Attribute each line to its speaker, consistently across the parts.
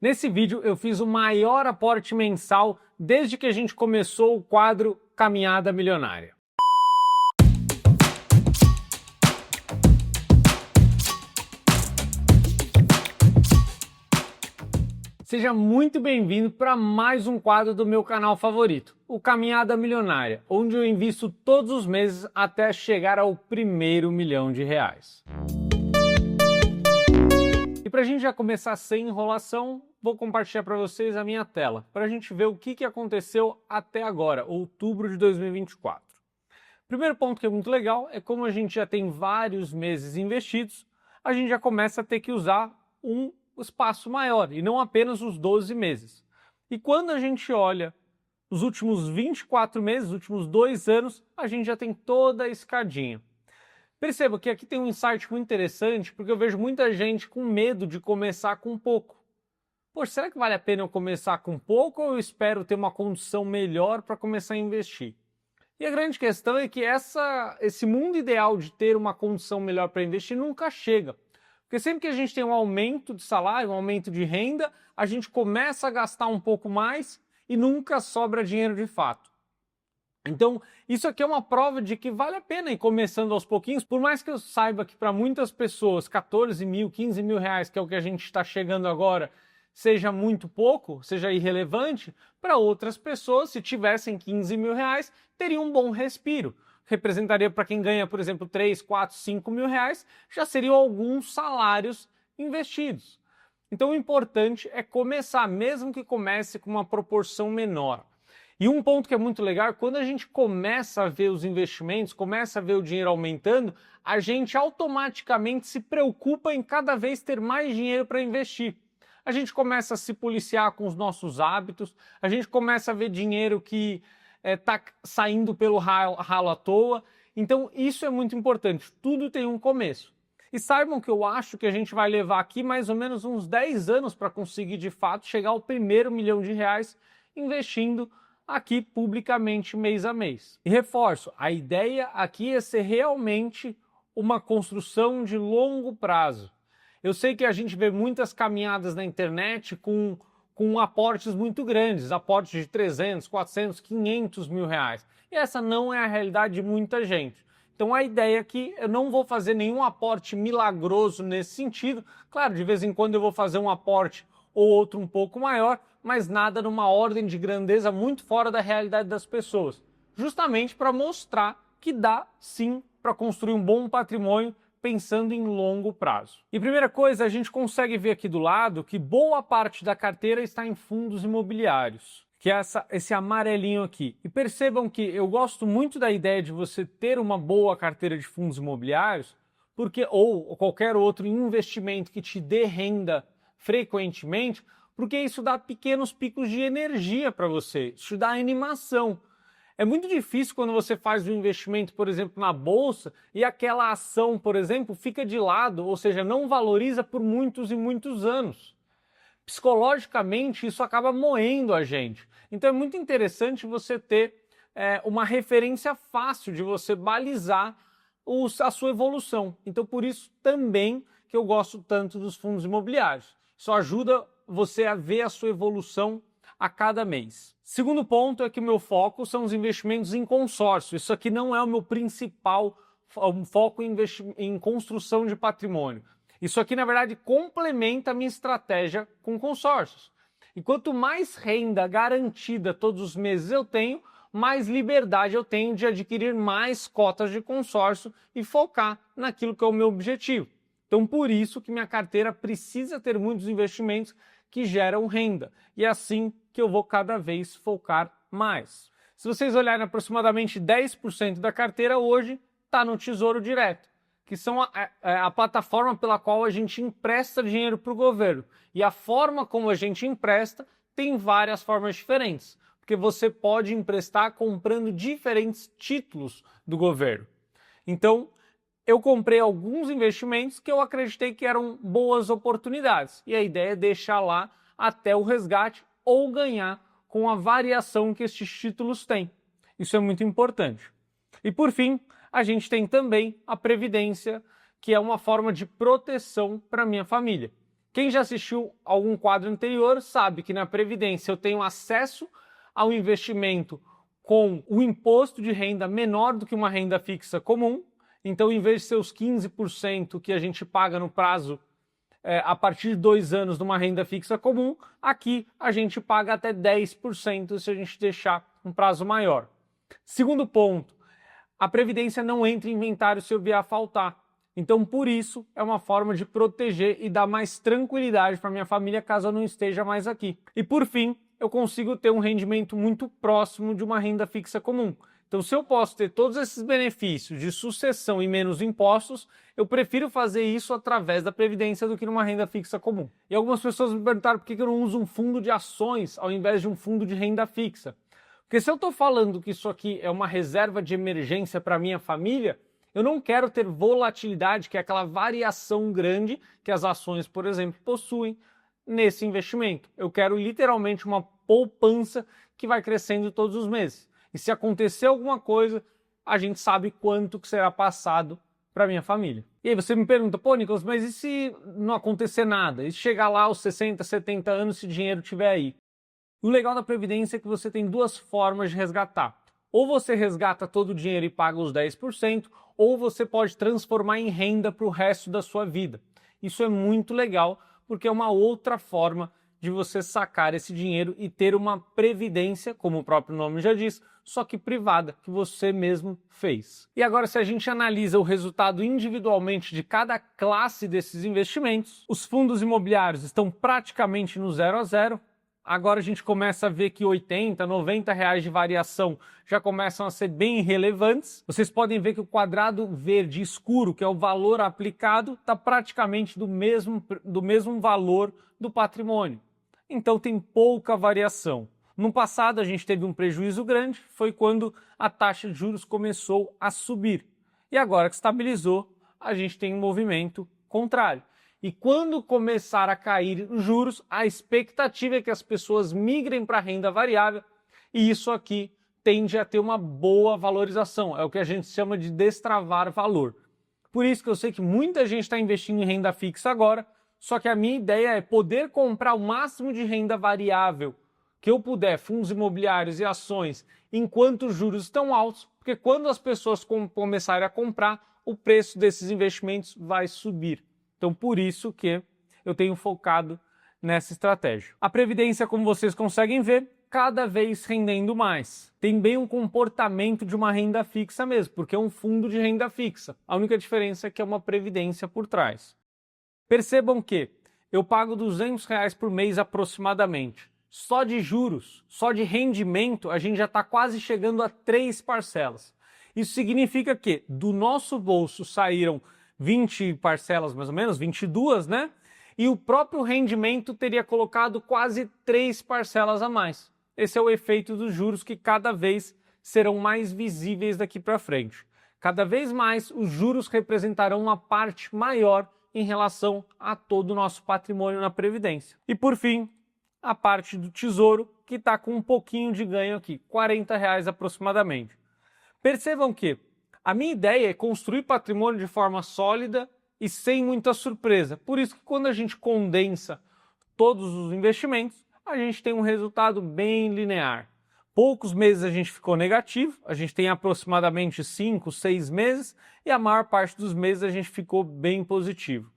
Speaker 1: Nesse vídeo eu fiz o maior aporte mensal desde que a gente começou o quadro Caminhada Milionária. Seja muito bem-vindo para mais um quadro do meu canal favorito, o Caminhada Milionária, onde eu invisto todos os meses até chegar ao primeiro milhão de reais. E para a gente já começar sem enrolação, vou compartilhar para vocês a minha tela, para a gente ver o que aconteceu até agora, outubro de 2024. Primeiro ponto que é muito legal é como a gente já tem vários meses investidos, a gente já começa a ter que usar um espaço maior e não apenas os 12 meses. E quando a gente olha os últimos 24 meses, os últimos 2 anos, a gente já tem toda a escadinha. Perceba que aqui tem um insight muito interessante, porque eu vejo muita gente com medo de começar com pouco. Poxa, será que vale a pena eu começar com pouco ou eu espero ter uma condição melhor para começar a investir? E a grande questão é que esse mundo ideal de ter uma condição melhor para investir nunca chega. Porque sempre que a gente tem um aumento de salário, um aumento de renda, a gente começa a gastar um pouco mais e nunca sobra dinheiro de fato. Então, isso aqui é uma prova de que vale a pena ir começando aos pouquinhos, por mais que eu saiba que para muitas pessoas 14 mil, 15 mil reais, que é o que a gente está chegando agora, seja muito pouco, seja irrelevante, para outras pessoas, se tivessem 15 mil reais, teriam um bom respiro. Representaria para quem ganha, por exemplo, 3, 4, 5 mil reais, já seriam alguns salários investidos. Então o importante é começar, mesmo que comece com uma proporção menor. E um ponto que é muito legal, quando a gente começa a ver os investimentos, começa a ver o dinheiro aumentando, a gente automaticamente se preocupa em cada vez ter mais dinheiro para investir. A gente começa a se policiar com os nossos hábitos, a gente começa a ver dinheiro que está saindo pelo ralo à toa. Então isso é muito importante, tudo tem um começo. E saibam que eu acho que a gente vai levar aqui mais ou menos uns 10 anos para conseguir de fato chegar ao primeiro milhão de reais investindo aqui publicamente mês a mês. E reforço, a ideia aqui é ser realmente uma construção de longo prazo. Eu sei que a gente vê muitas caminhadas na internet com aportes muito grandes, aportes de 300, 400, 500 mil reais. E essa não é a realidade de muita gente. Então a ideia aqui, eu não vou fazer nenhum aporte milagroso nesse sentido. Claro, de vez em quando eu vou fazer um aporte ou outro um pouco maior, mas nada numa ordem de grandeza muito fora da realidade das pessoas. Justamente para mostrar que dá sim para construir um bom patrimônio pensando em longo prazo. E primeira coisa, a gente consegue ver aqui do lado que boa parte da carteira está em fundos imobiliários, que é esse amarelinho aqui. E percebam que eu gosto muito da ideia de você ter uma boa carteira de fundos imobiliários, porque ou qualquer outro investimento que te dê renda frequentemente, porque isso dá pequenos picos de energia para você, isso dá animação. É muito difícil quando você faz um investimento, por exemplo, na bolsa e aquela ação, por exemplo, fica de lado, ou seja, não valoriza por muitos e muitos anos. Psicologicamente, isso acaba moendo a gente. Então é muito interessante você ter uma referência fácil de você balizar a sua evolução. Então por isso também que eu gosto tanto dos fundos imobiliários. Isso ajuda você a ver a sua evolução a cada mês. Segundo ponto é que o meu foco são os investimentos em consórcio. Isso aqui não é o meu principal foco em construção de patrimônio. Isso aqui, na verdade, complementa a minha estratégia com consórcios. E quanto mais renda garantida todos os meses eu tenho, mais liberdade eu tenho de adquirir mais cotas de consórcio e focar naquilo que é o meu objetivo. Então, por isso que minha carteira precisa ter muitos investimentos que geram renda. E é assim que eu vou cada vez focar mais. Se vocês olharem, aproximadamente 10% da carteira hoje está no Tesouro Direto, que são a plataforma pela qual a gente empresta dinheiro para o governo. E a forma como a gente empresta tem várias formas diferentes, porque você pode emprestar comprando diferentes títulos do governo. Então, eu comprei alguns investimentos que eu acreditei que eram boas oportunidades. E a ideia é deixar lá até o resgate ou ganhar com a variação que estes títulos têm. Isso é muito importante. E por fim, a gente tem também a Previdência, que é uma forma de proteção para a minha família. Quem já assistiu algum quadro anterior sabe que na Previdência eu tenho acesso ao investimento com o imposto de renda menor do que uma renda fixa comum. Então, em vez de ser os 15% que a gente paga no prazo a partir de 2 anos numa renda fixa comum, aqui a gente paga até 10% se a gente deixar um prazo maior. Segundo ponto, a Previdência não entra em inventário se eu vier a faltar. Então, por isso, é uma forma de proteger e dar mais tranquilidade para minha família caso eu não esteja mais aqui. E por fim, eu consigo ter um rendimento muito próximo de uma renda fixa comum. Então, se eu posso ter todos esses benefícios de sucessão e menos impostos, eu prefiro fazer isso através da Previdência do que numa renda fixa comum. E algumas pessoas me perguntaram por que eu não uso um fundo de ações ao invés de um fundo de renda fixa. Porque se eu estou falando que isso aqui é uma reserva de emergência para minha família, eu não quero ter volatilidade, que é aquela variação grande que as ações, por exemplo, possuem nesse investimento. Eu quero literalmente uma poupança que vai crescendo todos os meses. E se acontecer alguma coisa, a gente sabe quanto que será passado para minha família. E aí você me pergunta, pô, Nicolas, mas e se não acontecer nada? E se chegar lá aos 60, 70 anos, se o dinheiro estiver aí? O legal da Previdência é que você tem 2 formas de resgatar. Ou você resgata todo o dinheiro e paga os 10%, ou você pode transformar em renda para o resto da sua vida. Isso é muito legal, porque é uma outra forma de você sacar esse dinheiro e ter uma previdência, como o próprio nome já diz, só que privada, que você mesmo fez. E agora, se a gente analisa o resultado individualmente de cada classe desses investimentos, os fundos imobiliários estão praticamente no 0 a 0. Agora a gente começa a ver que 80, 90 reais de variação já começam a ser bem relevantes. Vocês podem ver que o quadrado verde escuro, que é o valor aplicado, está praticamente do mesmo valor do patrimônio. Então tem pouca variação. No passado a gente teve um prejuízo grande, foi quando a taxa de juros começou a subir. E agora que estabilizou, a gente tem um movimento contrário. E quando começar a cair os juros, a expectativa é que as pessoas migrem para a renda variável e isso aqui tende a ter uma boa valorização. É o que a gente chama de destravar valor. Por isso que eu sei que muita gente está investindo em renda fixa agora, só que a minha ideia é poder comprar o máximo de renda variável que eu puder, fundos imobiliários e ações, enquanto os juros estão altos, porque quando as pessoas começarem a comprar, o preço desses investimentos vai subir. Então, por isso que eu tenho focado nessa estratégia. A Previdência, como vocês conseguem ver, cada vez rendendo mais. Tem bem um comportamento de uma renda fixa mesmo, porque é um fundo de renda fixa. A única diferença é que é uma Previdência por trás. Percebam que eu pago R$200 por mês aproximadamente. Só de juros, só de rendimento, a gente já está quase chegando a 3 parcelas. Isso significa que do nosso bolso saíram 20 parcelas mais ou menos, 22, né? E o próprio rendimento teria colocado quase 3 parcelas a mais. Esse é o efeito dos juros que cada vez serão mais visíveis daqui para frente. Cada vez mais os juros representarão uma parte maior em relação a todo o nosso patrimônio na Previdência. E por fim, a parte do Tesouro, que está com um pouquinho de ganho aqui, R$40 aproximadamente. Percebam que a minha ideia é construir patrimônio de forma sólida e sem muita surpresa. Por isso que quando a gente condensa todos os investimentos, a gente tem um resultado bem linear. Poucos meses a gente ficou negativo, a gente tem aproximadamente 5, 6 meses e a maior parte dos meses a gente ficou bem positivo.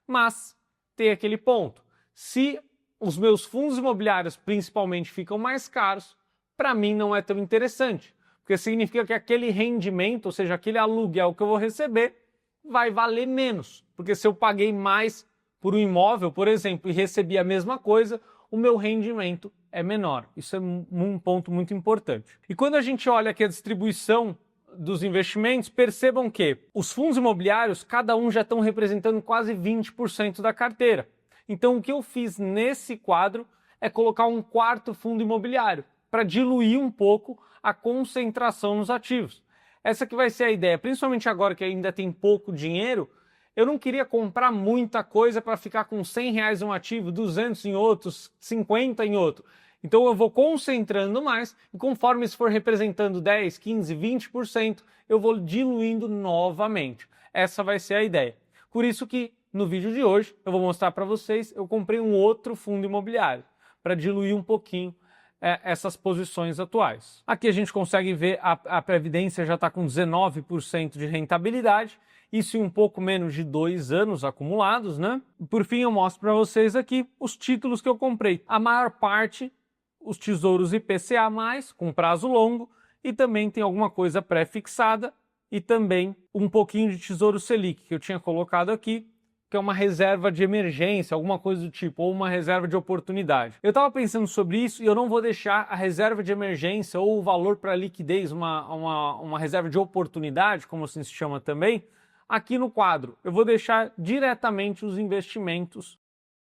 Speaker 1: Mas tem aquele ponto, se os meus fundos imobiliários principalmente ficam mais caros, para mim não é tão interessante. Porque significa que aquele rendimento, ou seja, aquele aluguel que eu vou receber, vai valer menos. Porque se eu paguei mais por um imóvel, por exemplo, e recebi a mesma coisa, o meu rendimento é menor. Isso é um ponto muito importante. E quando a gente olha aqui a distribuição dos investimentos, percebam que os fundos imobiliários, cada um já estão representando quase 20% da carteira. Então o que eu fiz nesse quadro é colocar um quarto fundo imobiliário, para diluir um pouco a concentração nos ativos. Essa que vai ser a ideia, principalmente agora que ainda tem pouco dinheiro, eu não queria comprar muita coisa para ficar com R$100 em um ativo, 200 em outros, 50 em outro. Então eu vou concentrando mais e conforme isso for representando 10, 15, 20%, eu vou diluindo novamente. Essa vai ser a ideia. Por isso que no vídeo de hoje eu vou mostrar para vocês, eu comprei um outro fundo imobiliário para diluir um pouquinho essas posições atuais. Aqui a gente consegue ver a Previdência já está com 19% de rentabilidade, isso em um pouco menos de 2 anos acumulados, né? Por fim, eu mostro para vocês aqui os títulos que eu comprei. A maior parte, os tesouros IPCA+, com prazo longo, e também tem alguma coisa pré-fixada, e também um pouquinho de Tesouro Selic, que eu tinha colocado aqui, que é uma reserva de emergência, alguma coisa do tipo, ou uma reserva de oportunidade. Eu estava pensando sobre isso e eu não vou deixar a reserva de emergência ou o valor para liquidez, uma reserva de oportunidade, como assim se chama também, aqui no quadro. Eu vou deixar diretamente os investimentos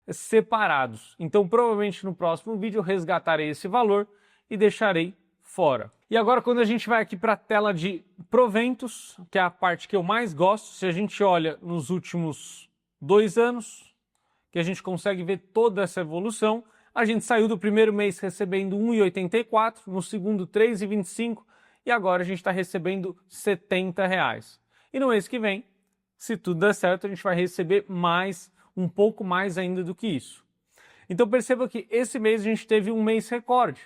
Speaker 1: separados. Então, provavelmente no próximo vídeo eu resgatarei esse valor e deixarei fora. E agora, quando a gente vai aqui para a tela de proventos, que é a parte que eu mais gosto, se a gente olha nos últimos 2 anos, que a gente consegue ver toda essa evolução, a gente saiu do primeiro mês recebendo 1,84, no segundo 3,25 e agora a gente está recebendo R$70. E no mês que vem, se tudo der certo, a gente vai receber mais, um pouco mais ainda do que isso. Então perceba que esse mês a gente teve um mês recorde.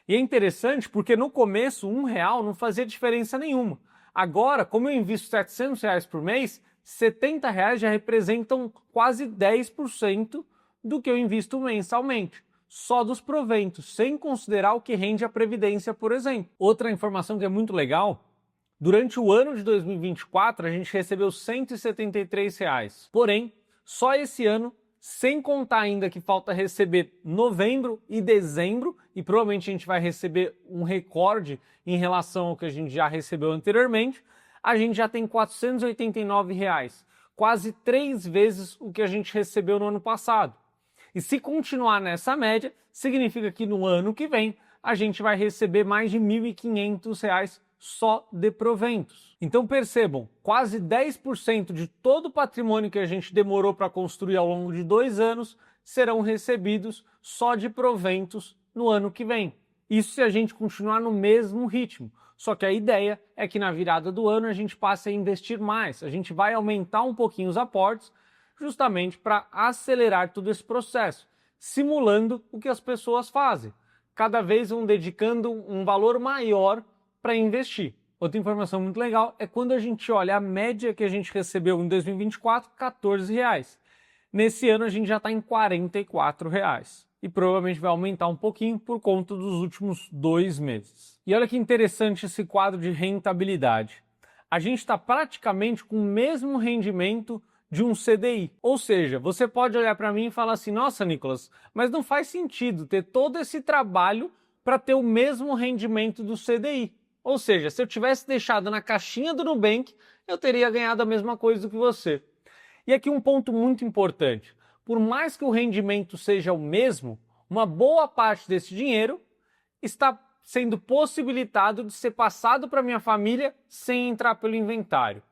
Speaker 1: E é interessante porque no começo R$1 não fazia diferença nenhuma. Agora, como eu invisto R$700 por mês, R$70 já representam quase 10% do que eu invisto mensalmente, só dos proventos, sem considerar o que rende a Previdência, por exemplo. Outra informação que é muito legal, durante o ano de 2024 a gente recebeu R$173. Porém, só esse ano, sem contar ainda que falta receber novembro e dezembro, e provavelmente a gente vai receber um recorde em relação ao que a gente já recebeu anteriormente, a gente já tem R$489, quase 3 vezes o que a gente recebeu no ano passado. E se continuar nessa média, significa que no ano que vem a gente vai receber mais de R$1.500 só de proventos. Então percebam, quase 10% de todo o patrimônio que a gente demorou para construir ao longo de 2 anos serão recebidos só de proventos no ano que vem. Isso se a gente continuar no mesmo ritmo. Só que a ideia é que na virada do ano a gente passe a investir mais, a gente vai aumentar um pouquinho os aportes justamente para acelerar todo esse processo, simulando o que as pessoas fazem. Cada vez vão dedicando um valor maior para investir. Outra informação muito legal é quando a gente olha a média que a gente recebeu em 2024, R$14. Nesse ano a gente já está em R$44. E provavelmente vai aumentar um pouquinho por conta dos últimos 2 meses. E olha que interessante esse quadro de rentabilidade. A gente está praticamente com o mesmo rendimento de um CDI. Ou seja, você pode olhar para mim e falar assim, nossa, Nicolas, mas não faz sentido ter todo esse trabalho para ter o mesmo rendimento do CDI. Ou seja, se eu tivesse deixado na caixinha do Nubank, eu teria ganhado a mesma coisa do que você. E aqui um ponto muito importante. Por mais que o rendimento seja o mesmo, uma boa parte desse dinheiro está sendo possibilitado de ser passado para minha família sem entrar pelo inventário.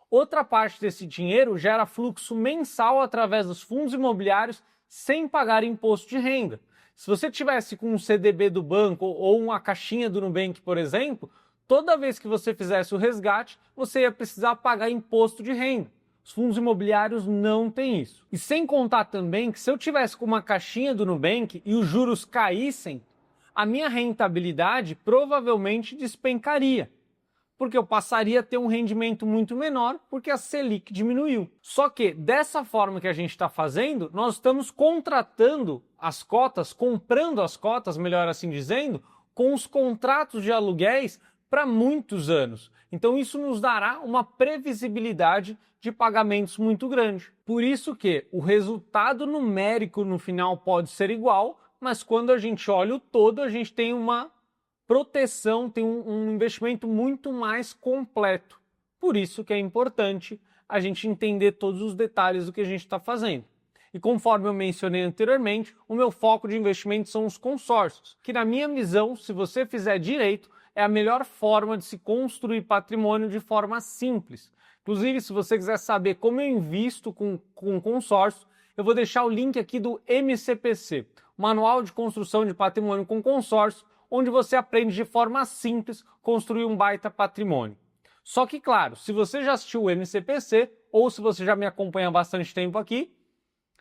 Speaker 1: Outra parte desse dinheiro gera fluxo mensal através dos fundos imobiliários sem pagar imposto de renda. Se você tivesse com um CDB do banco ou uma caixinha do Nubank, por exemplo, toda vez que você fizesse o resgate, você ia precisar pagar imposto de renda. Os fundos imobiliários não têm isso. E sem contar também que se eu tivesse com uma caixinha do Nubank e os juros caíssem, a minha rentabilidade provavelmente despencaria, porque eu passaria a ter um rendimento muito menor porque a Selic diminuiu. Só que dessa forma que a gente está fazendo, nós estamos contratando as cotas, comprando as cotas, melhor assim dizendo, com os contratos de aluguéis para muitos anos. Então isso nos dará uma previsibilidade de pagamentos muito grande. Por isso que o resultado numérico no final pode ser igual, mas quando a gente olha o todo, a gente tem uma proteção, tem um investimento muito mais completo. Por isso que é importante a gente entender todos os detalhes do que a gente está fazendo. E conforme eu mencionei anteriormente, o meu foco de investimento são os consórcios, que na minha visão, se você fizer direito, é a melhor forma de se construir patrimônio de forma simples. Inclusive, se você quiser saber como eu invisto com consórcio, eu vou deixar o link aqui do MCPC, Manual de Construção de Patrimônio com Consórcio, onde você aprende de forma simples construir um baita patrimônio. Só que, claro, se você já assistiu o MCPC ou se você já me acompanha há bastante tempo aqui,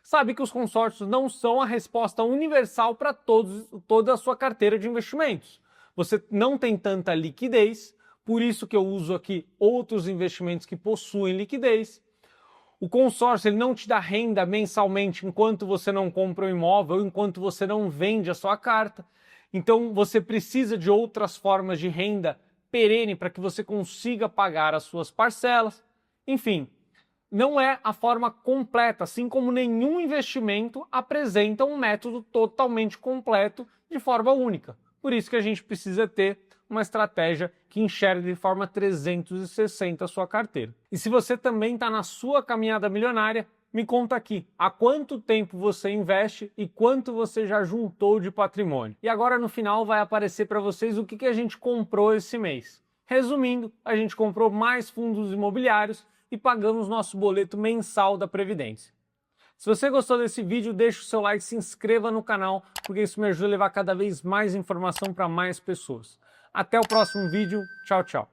Speaker 1: sabe que os consórcios não são a resposta universal para toda a sua carteira de investimentos. Você não tem tanta liquidez, por isso que eu uso aqui outros investimentos que possuem liquidez. O consórcio ele não te dá renda mensalmente enquanto você não compra um imóvel, ou enquanto você não vende a sua carta. Então você precisa de outras formas de renda perene para que você consiga pagar as suas parcelas. Enfim, não é a forma completa, assim como nenhum investimento apresenta um método totalmente completo de forma única. Por isso que a gente precisa ter uma estratégia que enxergue de forma 360 a sua carteira. E se você também está na sua caminhada milionária, me conta aqui, há quanto tempo você investe e quanto você já juntou de patrimônio. E agora no final vai aparecer para vocês o que a gente comprou esse mês. Resumindo, a gente comprou mais fundos imobiliários e pagamos nosso boleto mensal da Previdência. Se você gostou desse vídeo, deixa o seu like, se inscreva no canal, porque isso me ajuda a levar cada vez mais informação para mais pessoas. Até o próximo vídeo. Tchau, tchau.